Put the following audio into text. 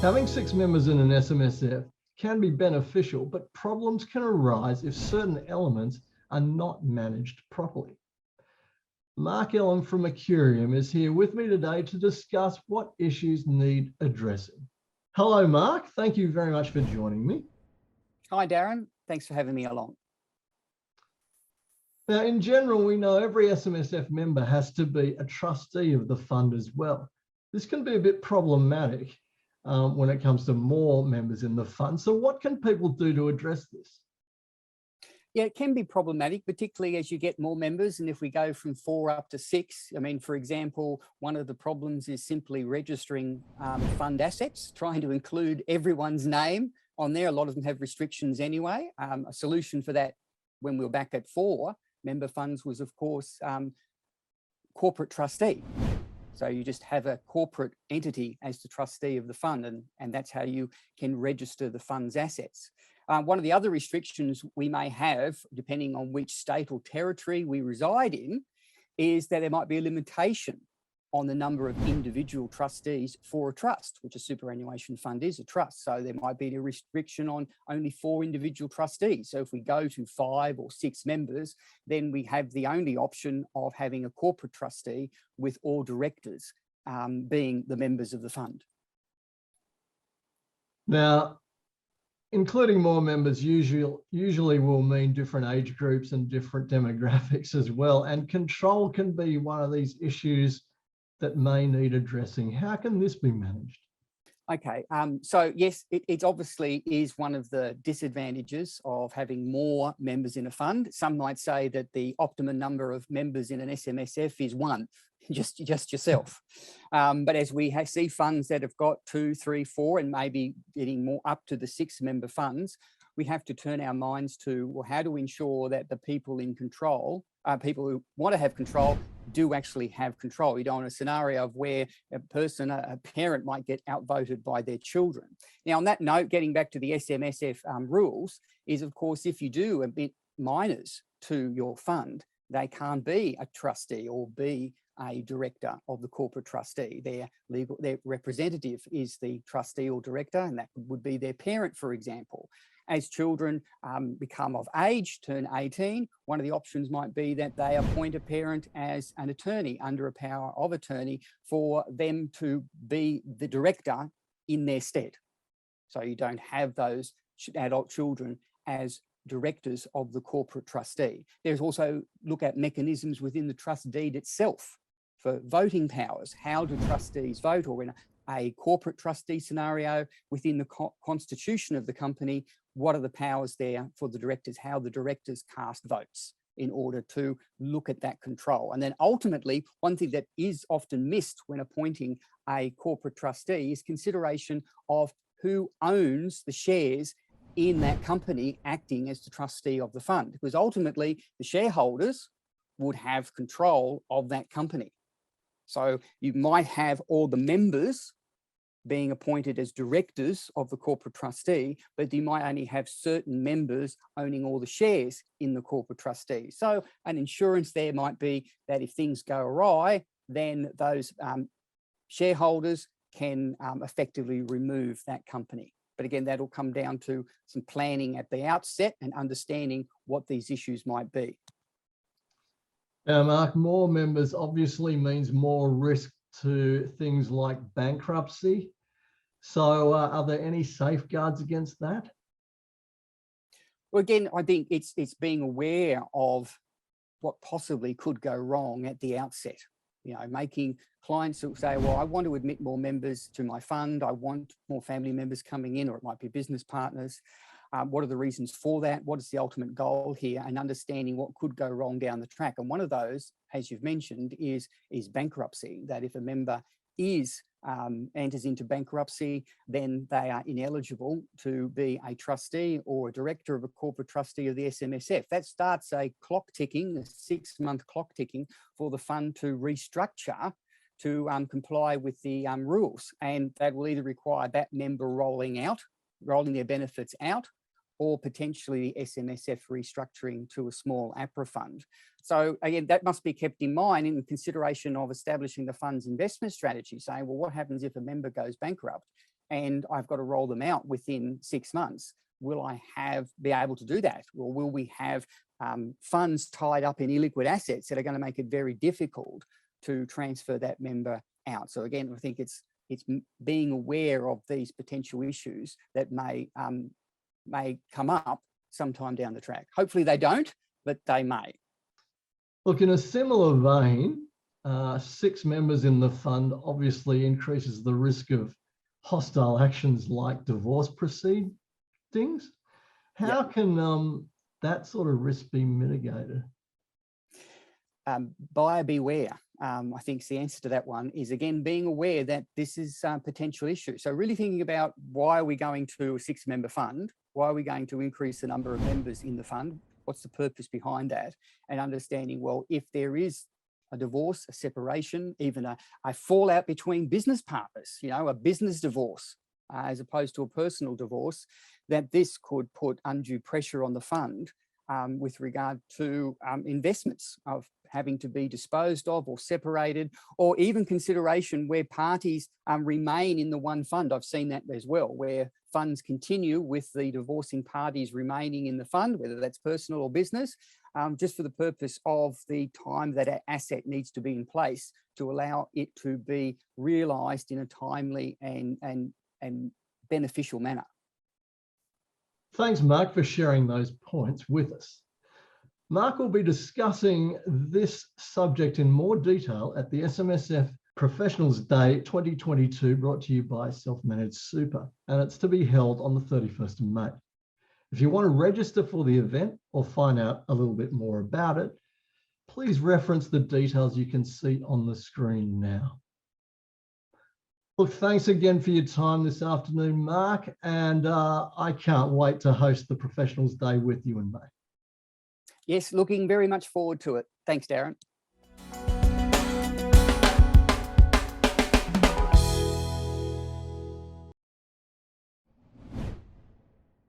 Having 6 members in an SMSF can be beneficial, but problems can arise if certain elements are not managed properly. Mark Ellem from Accurium is here with me today to discuss what issues need addressing. Hello, Mark. Thank you very much for joining me. Hi, Darren. Thanks for having me along. Now, in general, we know every SMSF member has to be a trustee of the fund as well. This can be a bit problematic when it comes to more members in the fund. So what can people do to address this? Yeah, it can be problematic, particularly as you get more members. And if we go from 4 up to 6, I mean, for example, one of the problems is simply registering fund assets, trying to include everyone's name on there. A lot of them have restrictions anyway. A solution for that when we were back at 4 member funds was, of course, corporate trustee. So you just have a corporate entity as the trustee of the fund, and that's how you can register the fund's assets. One of the other restrictions we may have, depending on which state or territory we reside in, is that there might be a limitation on the number of individual trustees for a trust, which a superannuation fund is a trust. So there might be a restriction on only 4 individual trustees. So if we go to 5 or 6 members, then we have the only option of having a corporate trustee with all directors being the members of the fund. Now, including more members usually will mean different age groups and different demographics as well. And control can be one of these issues that may need addressing. How can this be managed? Okay, so yes, it obviously is one of the disadvantages of having more members in a fund. Some might say that the optimum number of members in an SMSF is 1, just yourself. But as we see funds that have got 2, 3, 4, and maybe getting more up to the 6-member funds, we have to turn our minds to, well, how do we ensure that the people in control, people who want to have control, do actually have control. You don't want a scenario of where a parent might get outvoted by their children. Now, on that note, getting back to the SMSF rules is, of course, if you do admit minors to your fund, they can't be a trustee or be a director of the corporate trustee. Their representative is the trustee or director, and that would be their parent, for example. As children become of age, turn 18, one of the options might be that they appoint a parent as an attorney under a power of attorney for them to be the director in their stead. So you don't have those adult children as directors of the corporate trustee. There's also look at mechanisms within the trust deed itself for voting powers. How do trustees vote? Or in a corporate trustee scenario within the constitution of the company, what are the powers there for the directors, how the directors cast votes in order to look at that control. And then ultimately, one thing that is often missed when appointing a corporate trustee is consideration of who owns the shares in that company acting as the trustee of the fund, because ultimately the shareholders would have control of that company. So you might have all the members being appointed as directors of the corporate trustee, but you might only have certain members owning all the shares in the corporate trustee. So an insurance there might be that if things go awry, then those shareholders can effectively remove that company. But again, that'll come down to some planning at the outset and understanding what these issues might be. Now, Mark, more members obviously means more risk to things like bankruptcy. So are there any safeguards against that? Well, again, I think it's being aware of what possibly could go wrong at the outset. You know, making clients who say, well, I want to admit more members to my fund. I want more family members coming in, or it might be business partners. What are the reasons for that? What is the ultimate goal here? And understanding what could go wrong down the track. And one of those, as you've mentioned, is bankruptcy. That if a member enters into bankruptcy, then they are ineligible to be a trustee or a director of a corporate trustee of the SMSF. That starts a clock ticking, a 6-month clock ticking for the fund to restructure to comply with the rules. And that will either require that member rolling their benefits out, or potentially the SMSF restructuring to a small APRA fund. So again, that must be kept in mind in consideration of establishing the fund's investment strategy, saying, well, what happens if a member goes bankrupt? and I've got to roll them out within 6 months. Will I be able to do that? Or will we have funds tied up in illiquid assets that are going to make it very difficult to transfer that member out? So again, I think it's being aware of these potential issues that may come up sometime down the track. Hopefully they don't, but they may. Look, in a similar vein, 6 members in the fund obviously increases the risk of hostile actions like divorce proceedings. How can that sort of risk be mitigated? Buyer beware. I think the answer to that one is, again, being aware that this is a potential issue. So really thinking about, why are we going to a 6-member fund? Why are we going to increase the number of members in the fund? What's the purpose behind that? And understanding, well, if there is a divorce, a separation, even a fallout between business partners, a business divorce, as opposed to a personal divorce, that this could put undue pressure on the fund with regard to investments of having to be disposed of or separated, or even consideration where parties remain in the one fund. I've seen that as well, where funds continue with the divorcing parties remaining in the fund, whether that's personal or business, just for the purpose of the time that an asset needs to be in place to allow it to be realised in a timely and beneficial manner. Thanks, Mark, for sharing those points with us. Mark will be discussing this subject in more detail at the SMSF Professionals Day 2022, brought to you by Self-Managed Super, and it's to be held on the 31st of May. If you want to register for the event or find out a little bit more about it, please reference the details you can see on the screen now. Look, thanks again for your time this afternoon, Mark, and I can't wait to host the Professionals Day with you in May. Yes, looking very much forward to it. Thanks, Darren.